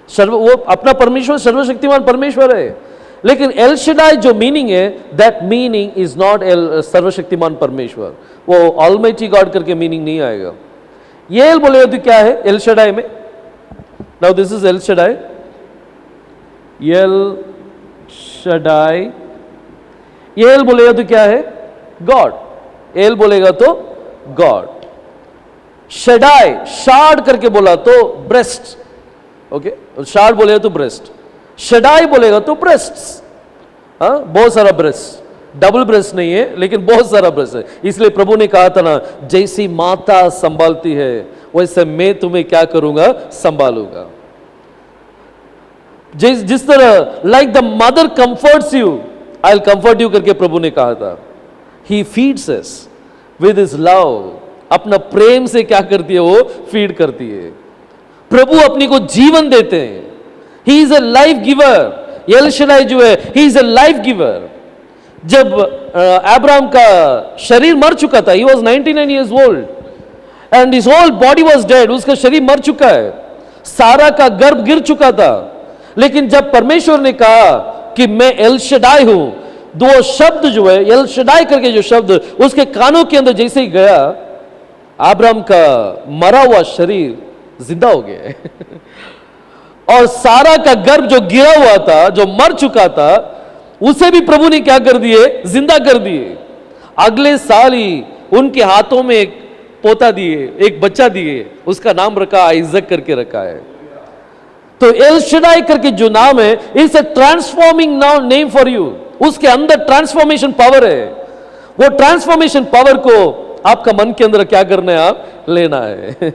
वो अपना परमेश्वर सर्वशक्तिमान परमेश्वर है, लेकिन एल शडाई जो मीनिंग है, that meaning is naught L सर्वशक्तिमान परमेश्वर, वो ऑलमाइटी गॉड करके मीनिंग नहीं आएगा। ये एल बोलेगा तो क्या है एल शडाई में? Now this is L Shaddai, L Shaddai. ये एल बोलेगा तो क्या है? गॉड। एल बोलेगा तो गॉड। शडाई, शार्ड करके बोला तो ब्रेस्ट, ओके, शार्ड बोलेगा तो ब्रेस्ट, शडाई बोलेगा तो ब्रेस्ट्स, हाँ, बहुत सारा ब्रेस्ट, डबल ब्रेस्ट नहीं है लेकिन बहुत सारा ब्रेस्ट है। इसलिए प्रभु ने कहा था ना, जैसी माता संभालती है वैसे मैं तुम्हें क्या करूंगा? संभालूंगा। जिस तरह like the mother comforts you, I will comfort you करके प्रभु ने कहा था। He feeds us with his love, अपना प्रेम से क्या करती है? वो फीड करती है। प्रभु अपनी को जीवन देते हैं। He is a life giver. El Shaddai जो है, he is a life giver. जब अब्राहम का शरीर मर चुका था, he was 99 years old and his whole body was dead, उसका शरीर मर चुका है, सारा का गर्भ गिर चुका था, लेकिन जब परमेश्वर ने कहा कि मैं एल शडाई हूं, दो शब्द जो है एल शडाई करके जो शब्द उसके कानों के अंदर जैसे ही गया, अब्राहम का मरा हुआ शरीर जिंदा हो गया है और सारा का गर्भ जो गिरा हुआ था, जो मर चुका था, उसे भी प्रभु ने क्या कर दिए? जिंदा कर दिए। अगले साल ही उनके हाथों में एक पोता दिए, एक बच्चा दिए, उसका नाम रखा आइजक करके रखा है। तो एल शडाई करके जो नाम है, it's a transforming name for you. उसके अंदर ट्रांसफॉर्मेशन पावर है। वो ट्रांसफॉर्मेशन पावर को आपका मन के अंदर क्या करना है? आप लेना है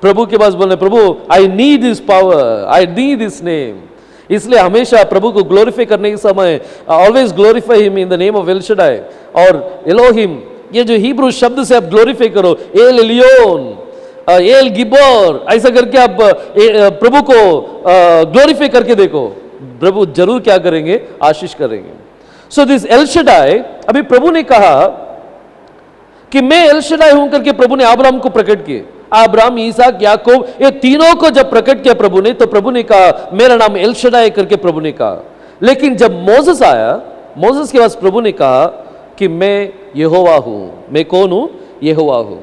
प्रभु के पास बोलना है, प्रभु I need this power, I need this name. इसलिए हमेशा प्रभु को ग्लोरीफाई करने के समय always glorify him in the name of El Shaddai और एलोहिम। ये जो हिब्रू शब्द से आप ग्लोरीफाई करो, एल एलियोन, एल गिबोर, ऐसा करके आप प्रभु को ग्लोरीफाई करके देखो, प्रभु जरूर क्या करेंगे? आशीष करेंगे। सो दिस एल शडाई, अभी प्रभु ने कहा कि मैं एल शडाई हूं करके प्रभु ने अब्राहम को प्रकट किए। अब्राहम, इसहाक, याकूब, ये तीनों को जब प्रकट किया प्रभु ने, तो प्रभु ने कहा मेरा नाम एल शडाई करके प्रभु ने कहा। लेकिन जब मोसेस आया, मोसेस के पास प्रभु ने कहा कि मैं यहोवा हूं। मैं कौन हूं? यहोवा हूं।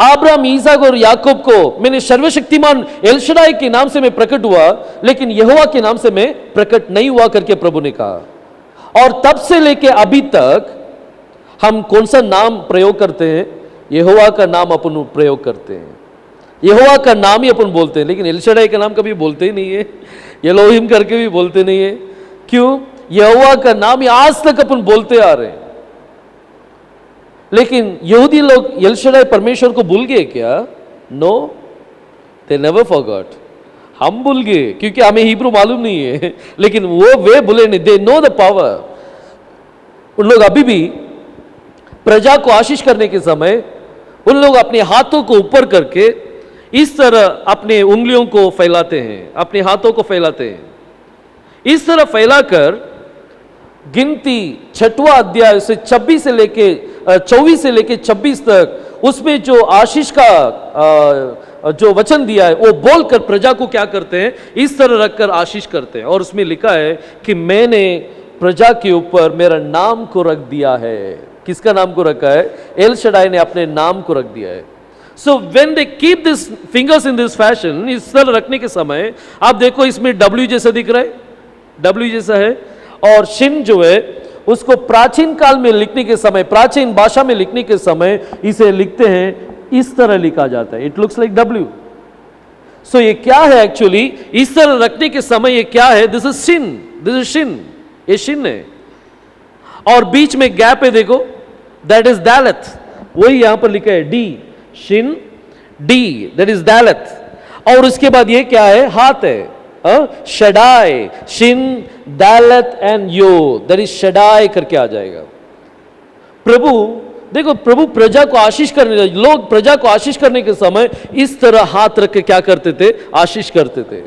अब्राहम, इसहाक और याकूब को मैंने सर्वशक्तिमान एल शडाई के नाम से मैं प्रकट हुआ, लेकिन यहोवा के नाम से मैं प्रकट नहीं हुआ करके प्रभु ने कहा। और तब से लेके अभी तक हम कौन सा नाम प्रयोग करते हैं? यहोवा का नाम अपन प्रयोग करते हैं। यहोवा का नाम ही अपन बोलते हैं, लेकिन एल शडाई का नाम कभी बोलते ही नहीं है, एलोहिम करके भी बोलते नहीं है। क्यों? यहोवा का नाम ही आज तक अपन बोलते आ रहे हैं। लेकिन यहूदी लोग एल शडाई परमेश्वर को भूल गए क्या? No, they never forgot. हम भूल गए क्योंकि हमें हिब्रू मालूम नहीं है, लेकिन वे भूले नहीं। They know the power. उन लोग अभी भी प्रजा को आशीष करने के समय उन लोग अपने हाथों को ऊपर करके इस तरह अपने उंगलियों को फैलाते हैं, अपने हाथों को फैलाते हैं। इस तरह फैलाकर गिनती 6वां अध्याय से 24 से लेके 26 तक उसमें जो आशीष का जो वचन दिया है वो बोलकर प्रजा को क्या करते हैं? इस तरह रखकर आशीष करते हैं। और उसमें लिखा है कि मैंने प्रजा के ऊपर मेरा नाम को रख दिया है। किसका नाम को रखा है? एल शडाई ने अपने नाम को रख दिया है। So when they keep this fingers in this fashion, इस तरह रखने के समय आप देखो इसमें डब्ल्यू जैसा दिख रहा है, डब्ल्यू जैसा है, और शिन जो है उसको प्राचीन काल में लिखने के समय, प्राचीन भाषा में लिखने के समय इसे लिखते हैं, इस तरह लिखा जाता है, इट लुक्स लाइक डब्ल्यू। सो ये क्या है एक्चुअली? इस तरह रखने के समय ये क्या है? This is Shin, this is Shin, ये शिन है। और बीच में गैप है, देखो, दैट इज दालत। वही यहां पर लिखा है D, shin D, that is dalet. और उसके बाद ये क्या है? हाथ है, Shaddai, shin dalet and yod, that is Shaddai करके आ जाएगा। प्रभु देखो, प्रभु प्रजा को आशीष करने, लोग प्रजा को आशीष करने के समय इस तरह हाथ रख के क्या करते थे? आशीष करते थे।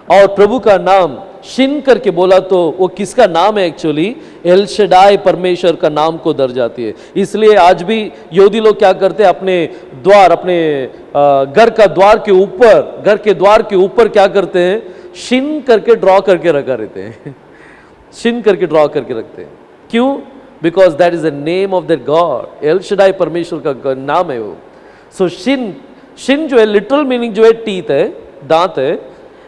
और प्रभु का नाम शिन करके बोला तो वो किसका नाम है? एक्चुअली एल शडाई परमेश्वर का नाम को दर्शाती है। इसलिए आज भी यहूदी लोग क्या करते हैं, अपने द्वार, अपने घर का द्वार के ऊपर, घर के द्वार के ऊपर क्या करते हैं, शिन करके ड्रॉ करके रखा रहते हैं शिन करके ड्रॉ करके रखते हैं। क्यों? Because that is the name of that God. L Shaddai परमेश्वर का नाम है वो। सो शिन, शिन जो है लिटरल मीनिंग जो है टीथ है, दांत है,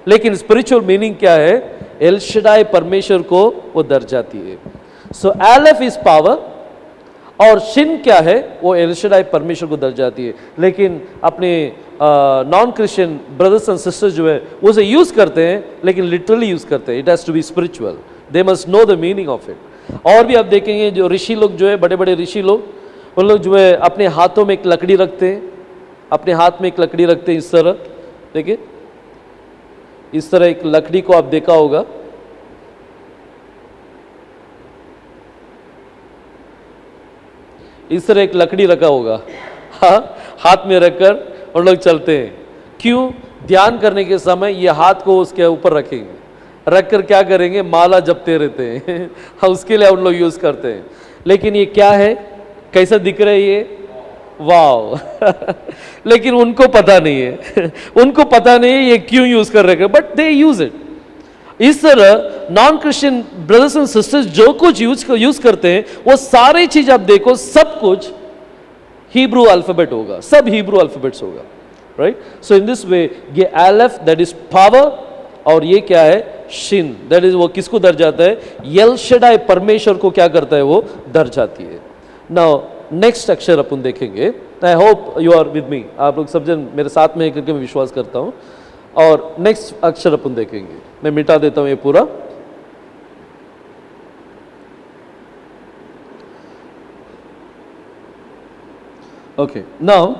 लेकिन स्पिरिचुअल मीनिंग क्या है? एल शडाई परमेश्वर को वो दर्शाती है। सो एलेफ इज पावर और शिन क्या है? वो एल शडाई परमेश्वर को दर्शाती है। लेकिन अपने non Christian brothers and sisters जो है वो उसे यूज करते हैं, लेकिन लिटरली यूज करते हैं। It has to be spiritual, they must know the meaning of it. और भी आप देखेंगे जो ऋषि लोग जो है, बड़े बड़े ऋषि लोग, वो लोग जो है अपने हाथों में एक लकड़ी रखते हैं, अपने हाथ में एक लकड़ी रखते हैं इस तरह। देखिए इस तरह एक लकड़ी को आप देखा होगा, इस तरह एक लकड़ी रखा होगा, हाँ, हाथ में रखकर और लोग चलते हैं। क्यों? ध्यान करने के समय ये हाथ को उसके ऊपर रखेंगे, रखकर क्या करेंगे? माला जपते रहते हैं हाँ, उसके लिए उन लोग यूज करते हैं। लेकिन ये क्या है? कैसा दिख रहा है ये? वाव लेकिन उनको पता नहीं है उनको पता नहीं है ये क्यों यूज कर रहे हैं, बट दे यूज इट। इस तरह non Christian brothers and sisters जो कुछ यूज करते हैं वो सारी चीज आप देखो, सब कुछ हिब्रू अल्फाबेट होगा, सब हिब्रू अल्फाबेट्स होगा, right? So in this way ये एलेफ दैट इज पावर, और ये क्या है? शिन दैट इज वो किसको दर्शाता है? एल शडाई परमेश्वर को क्या करता है? वो दर्शाती है। नाउ नेक्स्ट अक्षर अपन देखेंगे। I hope you are with me, आप लोग सब जन मेरे साथ में करके मैं विश्वास करता हूं। और नेक्स्ट अक्षर अपन देखेंगे, मैं मिटा देता हूं ये पूरा। ओके, नाउ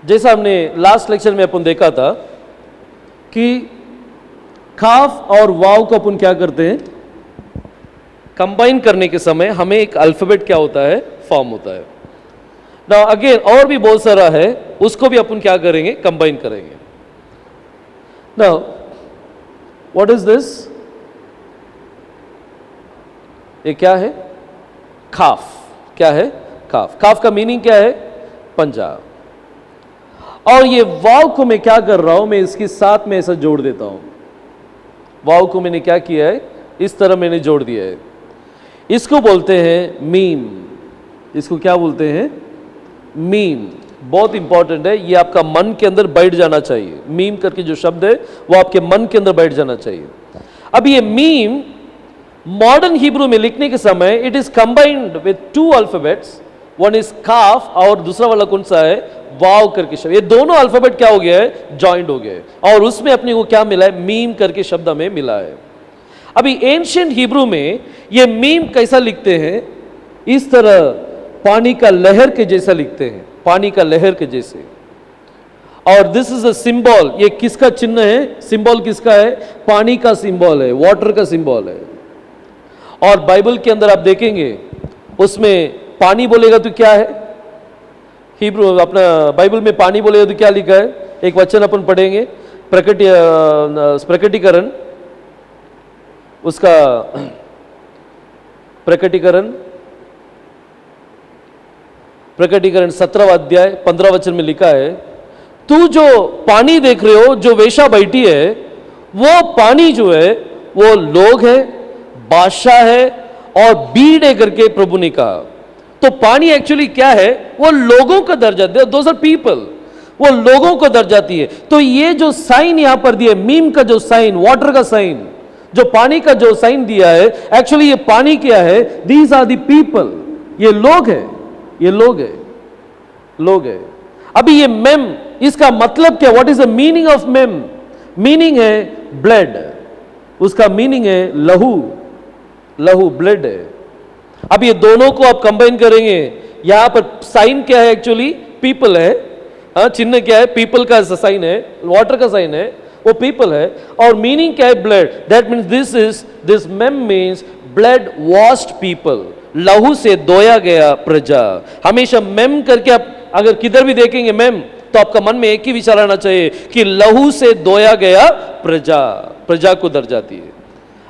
जैसा हमने लास्ट लेक्चर में अपन देखा था कि काफ और वाव को अपन क्या करते हैं? कंबाइन करने के समय हमें एक अल्फाबेट क्या होता है? फॉर्म होता है। नाउ अगेन और भी बहुत सारा है, उसको भी अपन क्या करेंगे? कंबाइन करेंगे। Now what is this? ये क्या है? खाफ। क्या है? खाफ। खाफ का मीनिंग क्या है? पंजा। और ये वाव को मैं क्या कर रहा हूं? मैं इसके साथ में ऐसा जोड़ देता हूं। वाव को मैंने क्या किया है? इस तरह मैंने जोड़ दिया है। इसको बोलते हैं मीम। इसको क्या बोलते हैं? मीम। बहुत इंपॉर्टेंट है, ये आपका मन के अंदर बैठ जाना चाहिए। मीम करके जो शब्द है वो आपके मन के अंदर बैठ जाना चाहिए। अब ये मीम मॉडर्न हिब्रू में लिखने के समय it is combined with two alphabets, one is kaph और दूसरा वाला कौन सा है? वाव करके शब्द। ये दोनों अल्फाबेट क्या हो गया है? जॉइंट हो गए, और उसमें अपने को क्या मिला है? मीम करके शब्द हमें मिला है। अभी एंशिएंट हिब्रू में ये मीम कैसा लिखते हैं? इस तरह पानी का लहर के जैसा लिखते हैं, पानी का लहर के जैसे। और दिस इज अ सिंबल। ये किसका चिन्ह है? सिंबल किसका है? पानी का सिंबल है, वाटर का सिंबल है। और बाइबल के अंदर आप देखेंगे उसमें पानी बोलेगा तो क्या है? हिब्रू अपना बाइबल में पानी बोलेगा तो क्या लिखा है? एक वचन अपन पढ़ेंगे, प्रकटीकरण, उसका प्रकटीकरण 17वां अध्याय 15 वचन में लिखा है, तू जो पानी देख रहे हो, जो वेश्या बैठी है, वो पानी जो है वो लोग है, बादशाह है और बीड़ है करके प्रभु ने कहा। तो पानी एक्चुअली क्या है? वो लोगों का दर्जा दे, दोज आर पीपल, वो लोगों को दर्जाती है। तो ये जो साइन यहां पर दिया, मीम का जो साइन, वाटर का साइन, जो पानी का जो साइन दिया है, एक्चुअली ये पानी क्या है? दीज आर दी पीपल, ये लोग है, ये लोग है, लोग है। अभी ये मेम, इसका मतलब क्या? What is the meaning of ma'am? Meaning है ब्लड, उसका मीनिंग है लहू, लहू, ब्लड है। अब ये दोनों को आप कंबाइन करेंगे, यहां पर साइन क्या है? एक्चुअली पीपल है, हाँ, चिन्ह क्या है? पीपल का साइन है, वाटर का साइन है, वो पीपल है। और मीनिंग क्या है? Blood. That means this ma'am means blood washed people, लहू से धोया गया प्रजा। हमेशा मेम करके आप अगर किधर भी देखेंगे मेम, तो आपका मन में एक ही विचार आना चाहिए कि लहू से धोया गया प्रजा, प्रजा को दर जाती है।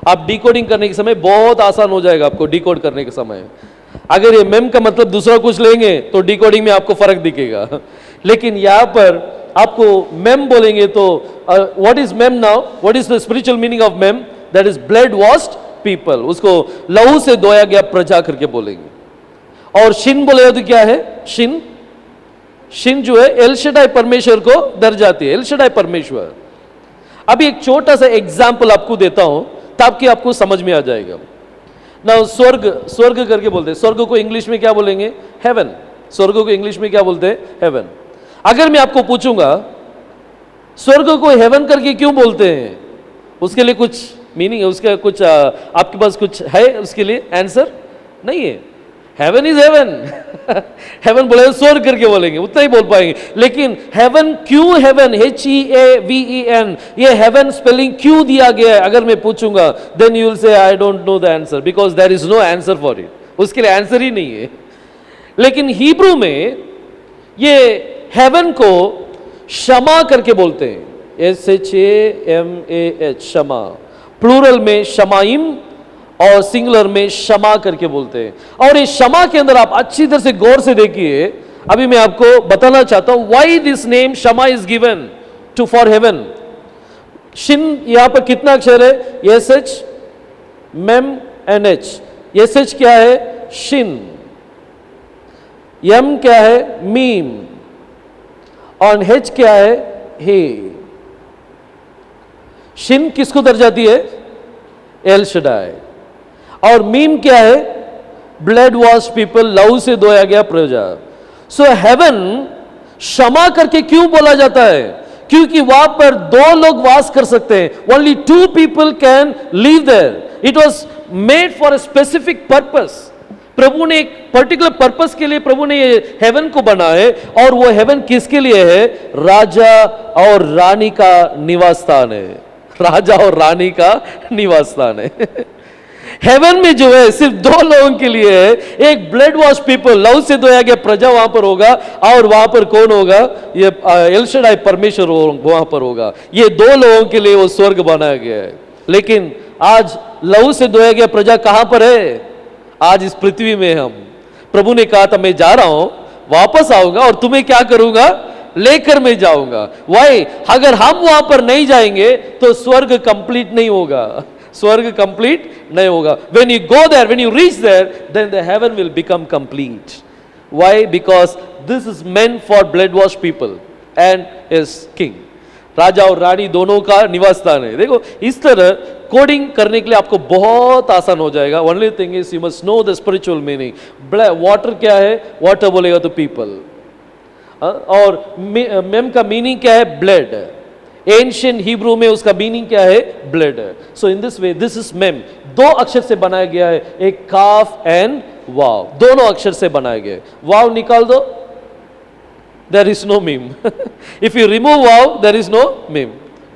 आप डिकोडिंग करने के समय बहुत आसान हो जाएगा आपको डिकोड करने के समय। अगर ये मेम का मतलब दूसरा कुछ लेंगे तो डिकोडिंग में आपको फर्क दिखेगा, लेकिन यहां पर आपको मेम बोलेंगे तो what is ma'am now, what is the spiritual meaning of ma'am, that is blood washed people, उसको लहू से धोया गया प्रजा करके बोलेंगे। और शिन बोलेगा तो क्या है, शिन, शिन जो है एल शडाई परमेश्वर को दर जाती है, एल शडाई परमेश्वर। अभी एक छोटा सा एग्जाम्पल आपको देता हूं ताकि आपको समझ में आ जाएगा ना। स्वर्ग, स्वर्ग करके बोलते हैं, स्वर्ग को इंग्लिश में क्या बोलेंगे, हेवन। स्वर्ग को इंग्लिश में क्या बोलते हैं, हेवन। अगर मैं आपको पूछूंगा स्वर्ग को हेवन करके क्यों बोलते हैं, उसके लिए कुछ मीनिंग है, उसका कुछ आपके पास कुछ है उसके लिए आंसर नहीं है। हेवन इज हेवन हेवन बोलेंगे, स्वर्ग करके बोलेंगे, उतना ही बोल पाएंगे। लेकिन हेवन क्यों हेवन, HEAVEN, ये हेवन स्पेलिंग क्यों दिया गया है अगर मैं पूछूंगा, then you will say I don't know the answer, because there is no answer for it, उसके लिए आंसर ही नहीं है। लेकिन हिब्रू में ये हेवन को शमा करके बोलते हैं, SHAMAH, शमा, प्लूरल में शमाइम और सिंगुलर में शमा करके बोलते हैं। और इस शमा के अंदर आप अच्छी तरह से गौर से देखिए, अभी मैं आपको बताना चाहता हूं व्हाई दिस नेम शमा is given to for heaven. शिन यहां पर कितना अक्षर है, SH, मेम एंड H। SH क्या है, शिन, यम क्या है, मीम, और H क्या है, हे। शिन किसको दर जाती है, एल शडाई, और मीम क्या है, ब्लड वॉश पीपल, लहू से धोया गया प्रजा। सो हेवन क्षमा करके क्यों बोला जाता है, क्योंकि वहां पर दो लोग वास कर सकते हैं, only 2 people can live there. It was made for a specific purpose. प्रभु ने एक पर्टिकुलर पर्पस के लिए प्रभु ने ये हेवन को बना है, और वो हेवन किसके लिए है, राजा और रानी का निवास स्थान है, राजा और रानी का निवास स्थान है। हेवन में जो है सिर्फ 2 लोगों के लिए है, एक ब्लड वॉश पीपल, लहू से धोया गया प्रजा वहां पर होगा, और वहां पर कौन होगा, ये एल शडाई परमेश्वर वहां पर होगा। ये 2 लोगों के लिए वो स्वर्ग बनाया गया है। लेकिन आज लहू से धोया गया प्रजा कहां पर है, आज इस पृथ्वी में हम, प्रभु ने कहा था मैं जा रहा हूं, वापस आऊंगा और तुम्हें क्या करूंगा, लेकर मैं जाऊंगा। वाई, अगर हम वहां पर नहीं जाएंगे तो स्वर्ग कंप्लीट नहीं होगा, स्वर्ग कंप्लीट नहीं होगा। when you go there, when you reach there, then the heaven will become complete. Why? Because this is meant for blood washed people and is king. राजा और रानी दोनों का निवास स्थान है। देखो इस तरह कोडिंग करने के लिए आपको बहुत आसान हो जाएगा। Only thing is you must know the spiritual meaning. Water क्या है, वाटर बोलेगा तो पीपल, और मेम का मीनिंग क्या है, ब्लड। एंशिएंट हिब्रू में उसका मीनिंग क्या है, blood. So in this way this is ma'am, 2 अक्षर से बनाया गया है, एक काफ एंड वाव, दोनों अक्षर से बनाया गया है। वाव निकाल दो, there is no meme. If you remove wow, there is no meme.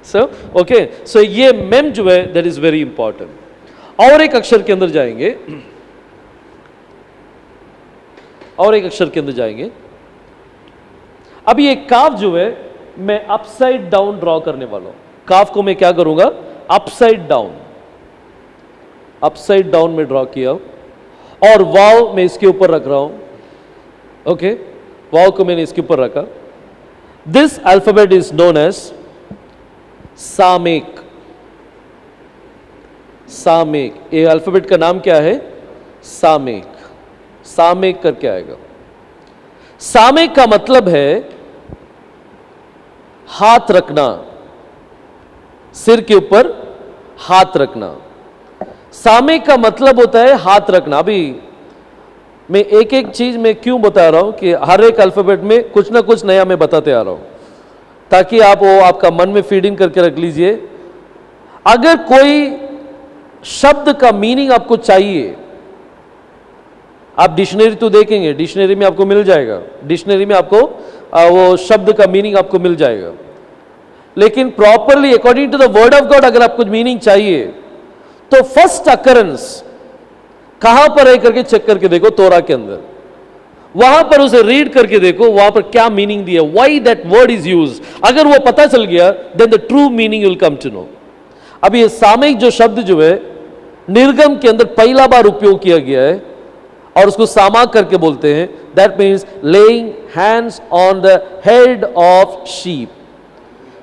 So okay, so ये mem जो है that is very important। और एक अक्षर के अंदर जाएंगे, और एक अक्षर के अंदर जाएंगे। अभी एक काफ जो है मैं अपसाइड डाउन ड्रॉ करने वाला हूं। काफ को मैं क्या करूंगा, अपसाइड डाउन, अपसाइड डाउन में ड्रॉ किया, और वाव मैं इसके ऊपर रख रहा हूं। ओके, वाव को मैंने इसके ऊपर रखा। This alphabet is known as samekh. Samekh, ये अल्फाबेट का नाम क्या है, सामेक। सामेक करके आएगा। सामेक का मतलब है हाथ रखना, सिर के ऊपर हाथ रखना। सामेक का मतलब होता है हाथ रखना। अभी मैं एक एक चीज में क्यों बता रहा हूं कि हर एक अल्फाबेट में कुछ ना कुछ नया मैं बताते आ रहा हूं, ताकि आप वो आपका मन में फीडिंग करके रख लीजिए। अगर कोई शब्द का मीनिंग आपको चाहिए, आप डिक्शनरी तो देखेंगे, डिक्शनरी में आपको मिल जाएगा, डिक्शनरी में आपको वो शब्द का मीनिंग आपको मिल जाएगा। लेकिन properly according to the word of God अगर आपको मीनिंग चाहिए तो फर्स्ट अकरेंस कहां पर है करके चेक करके देखो तोरा के अंदर। वहां पर उसे रीड करके देखो, वहां पर क्या मीनिंग दिया, why that word is use. अगर वो पता चल गया, then the true meaning will come to know. अब ये सामयिक जो शब्द जो है निर्गम के अंदर पहला बार उपयोग किया गया है और उसको सामाक करके बोलते हैं। That means laying hands on the head of sheep.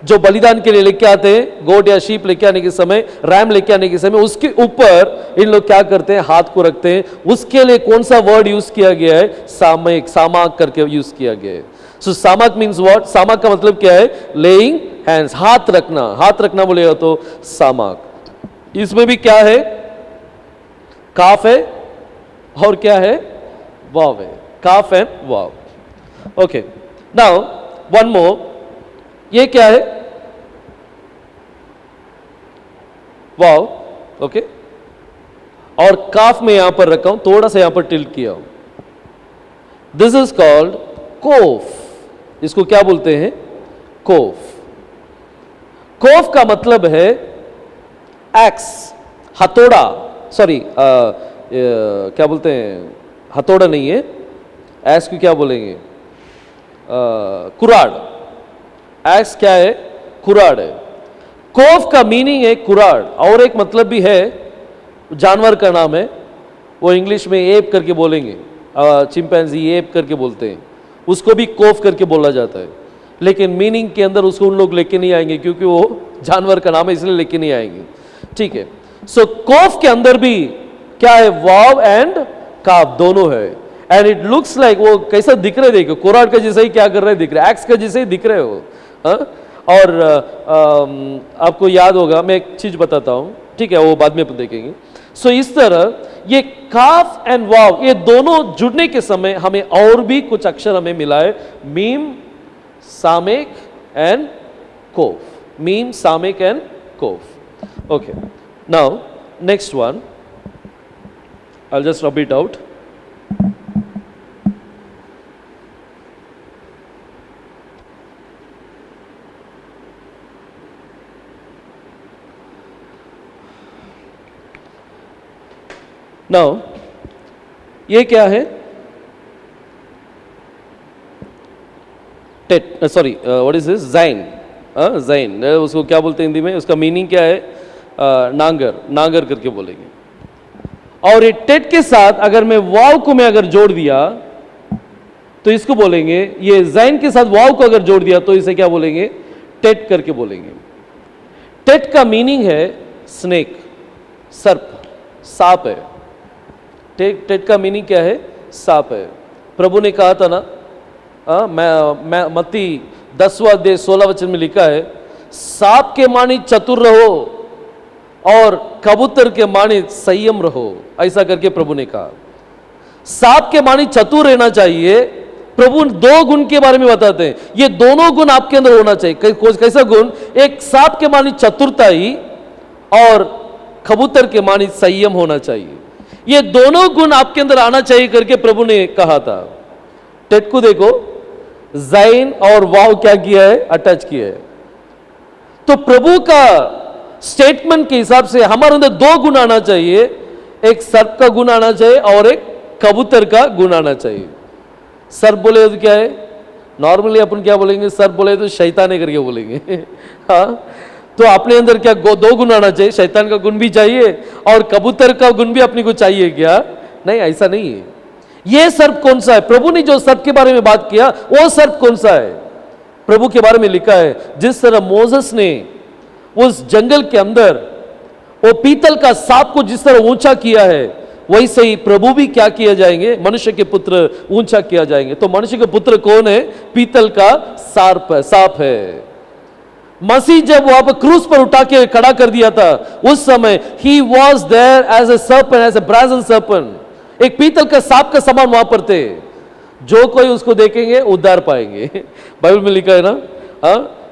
जो बलिदान के लिए लेके आते हैं, गोट या शीप लेके आने के समय, रैम लेके आने के समय, उसके ऊपर इन लोग क्या करते हैं, हाथ को रखते हैं। उसके लिए कौन सा वर्ड यूज किया गया है, सामयिक, सामाक करके यूज किया गया है। सो सामाक मीन्स व्हाट, सामाक का मतलब क्या है, लेइंग हैंड्स, हाथ रखना। हाथ रखना बोलेगा तो सामाक। इसमें भी क्या है, काफ है और क्या है, वाव है, kaph and vav. Okay, now one more, ये क्या है, वाव, ओके, और काफ में यहां पर रखा हूं, थोड़ा सा यहां पर टिल्ट किया हूं। This is called qoph. इसको क्या बोलते हैं, कोफ। कोफ का मतलब है एक्स, हथौड़ा, सॉरी क्या बोलते हैं, हथौड़ा नहीं है, एक्स को क्या बोलेंगे, कुराड़। एक्स क्या है, कुराड़ है। कोफ का मीनिंग है कुराड़, और एक मतलब भी है, जानवर का नाम है, वो इंग्लिश में एप करके बोलेंगे, चिंपैंजी एप करके बोलते हैं, उसको भी कोफ करके बोला जाता है। लेकिन मीनिंग के अंदर उसको उन लोग लेके नहीं आएंगे, क्योंकि वो जानवर का नाम है, इसलिए लेके नहीं आएंगे। ठीक है, सो कोफ के अंदर भी क्या है, वाव एंड काफ दोनों है। एंड इट लुक्स लाइक, वो कैसा दिख रहे, देखो कुराड़ का जैसे ही क्या कर रहे दिख रहे, एक्स का जैसे ही दिख रहे हो। और आपको याद होगा, मैं एक चीज बताता हूं, ठीक है, वो बाद में देखेंगे। सो इस तरह ये काफ एंड वाव, ये दोनों जुड़ने के समय हमें और भी कुछ अक्षर हमें मिला है, mem, samekh and qoph. Mem, samekh and qoph. Okay, now next one, I'll just rub it out. Now, ये क्या है, tet, sorry what is this, zayin. Zayin उसको क्या बोलते हैं हिंदी में, उसका मीनिंग क्या है, नांगर, नांगर करके बोलेंगे। और ये टेट के साथ अगर मैं वाव को मैं अगर जोड़ दिया तो इसको बोलेंगे, ये ज़ैन के साथ वाव को अगर जोड़ दिया तो इसे क्या बोलेंगे, टेट करके बोलेंगे। टेट का मीनिंग है स्नेक, सर्प, सांप है। टेट का मीनिंग क्या है, सांप है। प्रभु ने कहा था ना, मैं मत्ती 10वां अध्याय 16 वचन में लिखा है, सांप के मानी चतुर रहो और कबूतर के मानी संयम रहो, ऐसा करके प्रभु ने कहा। सांप के मानी चतुर रहना चाहिए। प्रभु दो गुण के बारे में बताते हैं, ये दोनों गुण आपके अंदर होना चाहिए। कैसा गुण, एक सांप के मानी चतुरताई और कबूतर के मानी संयम होना चाहिए। ये दोनों गुण आपके अंदर आना चाहिए करके प्रभु ने कहा था। टेट को देखो, ज़ैन और वाव क्या किया है, अटैच किया है। तो प्रभु का स्टेटमेंट के हिसाब से हमारे अंदर दो गुण आना चाहिए, एक सर्प का गुण आना चाहिए और एक कबूतर का गुण आना चाहिए। सर्प बोले तो क्या है, नॉर्मली अपन क्या बोलेंगे, सर्प बोले तो शैतान है करके बोलेंगे। हाँ, तो अपने अंदर क्या दो गुण आना चाहिए, शैतान का गुण भी चाहिए और कबूतर का गुण भी अपने को चाहिए क्या, नहीं, ऐसा नहीं है। ये सर्प कौन सा है, प्रभु ने जो सर्प के बारे में बात किया वो सर्प कौन सा है, प्रभु के बारे में लिखा है, जिस तरह मोसेस ने उस जंगल के अंदर वो पीतल का सांप को जिस तरह ऊंचा किया है, वैसे ही प्रभु भी क्या किया जाएंगे, मनुष्य के पुत्र ऊंचा किया जाएंगे। तो मनुष्य के पुत्र कौन है, पीतल का सांप है। मसीह जब वहां पर क्रूस पर उठा के खड़ा कर दिया था, उस समय he was there as a serpent, as a brazen serpent, एक पीतल का सांप का समान वहां पर थे। जो कोई उसको देखेंगे उद्धार पाएंगे। बाइबल में लिखा है ना,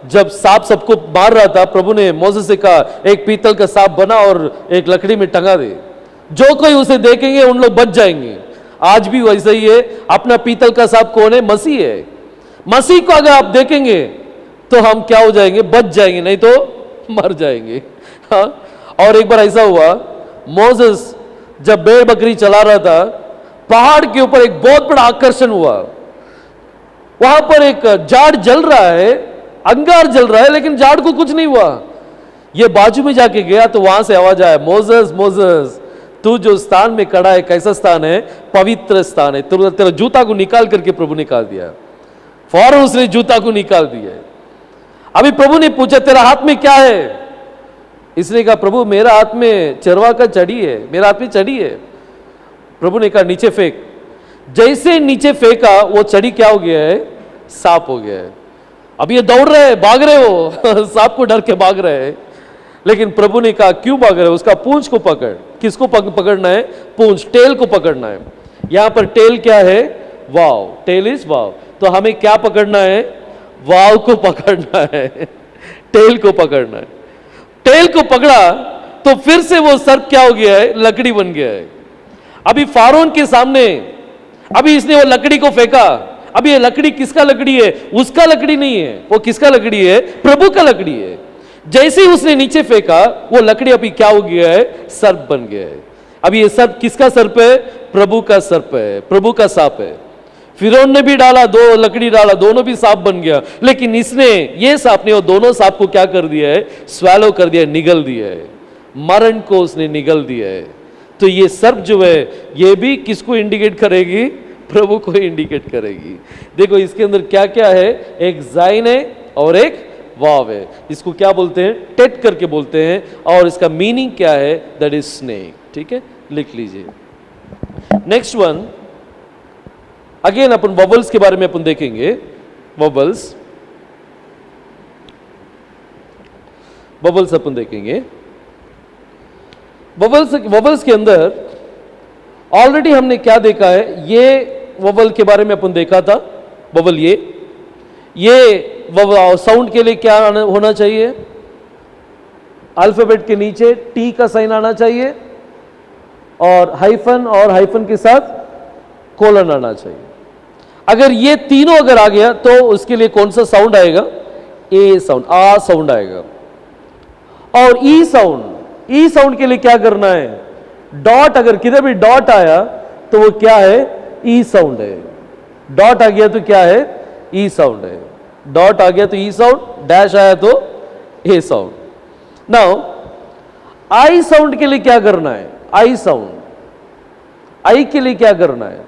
जब सांप सबको मार रहा था, प्रभु ने मोसेस से कहा एक पीतल का सांप बना और एक लकड़ी में टंगा दे, जो कोई उसे देखेंगे उन लोग बच जाएंगे। आज भी वैसा ही है, अपना पीतल का सांप कौन है, मसीह है। मसीह को अगर आप देखेंगे तो हम क्या हो जाएंगे, बच जाएंगे, नहीं तो मर जाएंगे। हाँ, और एक बार ऐसा हुआ, मोसेस जब भेड़ बकरी चला रहा था, पहाड़ के ऊपर एक बहुत बड़ा आकर्षण हुआ, वहां पर एक जाड़ जल रहा है, अंगार जल रहा है, लेकिन जाड़ को कुछ नहीं हुआ। ये बाजू में जाके गया तो वहां से आवाज आया, मोसेस मोसेस, तू जो स्थान में खड़ा है कैसा स्थान है? पवित्र स्थान है। तेरा जूता को निकाल करके प्रभु ने निकाल दिया। फौरन उसने जूता को निकाल दिया। अभी प्रभु ने पूछा तेरा हाथ में क्या है? इसने कहा प्रभु मेरा हाथ में चरवा का चढ़ी है, मेरा हाथ में चढ़ी है। प्रभु ने कहा नीचे फेंक। जैसे नीचे फेंका वो चढ़ी क्या हो गया है? सांप हो गया है। अब ये दौड़ रहे हैं, भाग रहे हो सांप को डर के भाग रहे हैं। लेकिन प्रभु ने कहा क्यों भाग रहे हो? उसका पूंछ को पकड़। किसको पकड़ना है? पूंछ, टेल को पकड़ना है। यहां पर टेल क्या है? वाव, टेल इज वाव। तो हमें क्या पकड़ना है? वाव को पकड़ना है, टेल को पकड़ना है। टेल को पकड़ा तो फिर से वो सर्प क्या हो गया है? लकड़ी बन गया है। अभी फारोन के सामने अभी इसने वो लकड़ी को फेंका। अभी ये लकड़ी किसका लकड़ी है? उसका लकड़ी नहीं है। वो किसका लकड़ी है? प्रभु का लकड़ी है। जैसे ही उसने नीचे फेंका वो लकड़ी अभी क्या हो गया है? सर्प बन गया है। अभी ये सर्प किसका सर्प है? प्रभु का सर्प है, प्रभु का सांप है। फिरौन ने भी डाला, दो लकड़ी डाला, दोनों भी सांप बन गया। लेकिन इसने, ये सांप ने वो दोनों सांप को क्या कर दिया है? स्वैलो कर दिया, निगल दिया है। मरण को उसने निगल दिया है। तो ये सर्प जो है ये भी किसको इंडिकेट करेगी? प्रभु को इंडिकेट करेगी। देखो इसके अंदर क्या क्या है? एक जाइन है और एक वाव है। इसको क्या बोलते हैं? टेट करके बोलते हैं। और इसका मीनिंग क्या है? That is snake. ठीक है, लिख लीजिए। नेक्स्ट वन, अगेन अपन वबल्स के बारे में अपन देखेंगे। वबल्स अपन देखेंगे। वबल्स के अंदर ऑलरेडी हमने क्या देखा है? ये वबल के बारे में अपन देखा था। वबल ये साउंड के लिए क्या होना चाहिए? अल्फाबेट के नीचे टी का साइन आना चाहिए और हाइफन के साथ कोलन आना चाहिए। अगर ये तीनों अगर आ गया तो उसके लिए कौन सा साउंड आएगा? ए साउंड, आ साउंड आएगा। और ई साउंड के लिए क्या करना है? डॉट, अगर किधर भी डॉट आया तो वो क्या है? ई साउंड है। डॉट आ गया तो क्या है? ई साउंड है। डॉट आ गया तो ई साउंड, डैश आया तो ए साउंड। नाउ आई साउंड के लिए क्या करना है? आई साउंड, आई के लिए क्या करना है?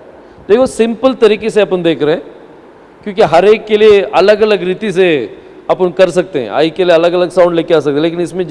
देखो सिंपल तरीके से अपन देख रहे हैं, क्योंकि हर एक के लिए अलग अलग रीति से अपन कर सकते हैं। आई के लिए अलग अलग साउंड लेके आ सकते हैं, लेकिन इसमें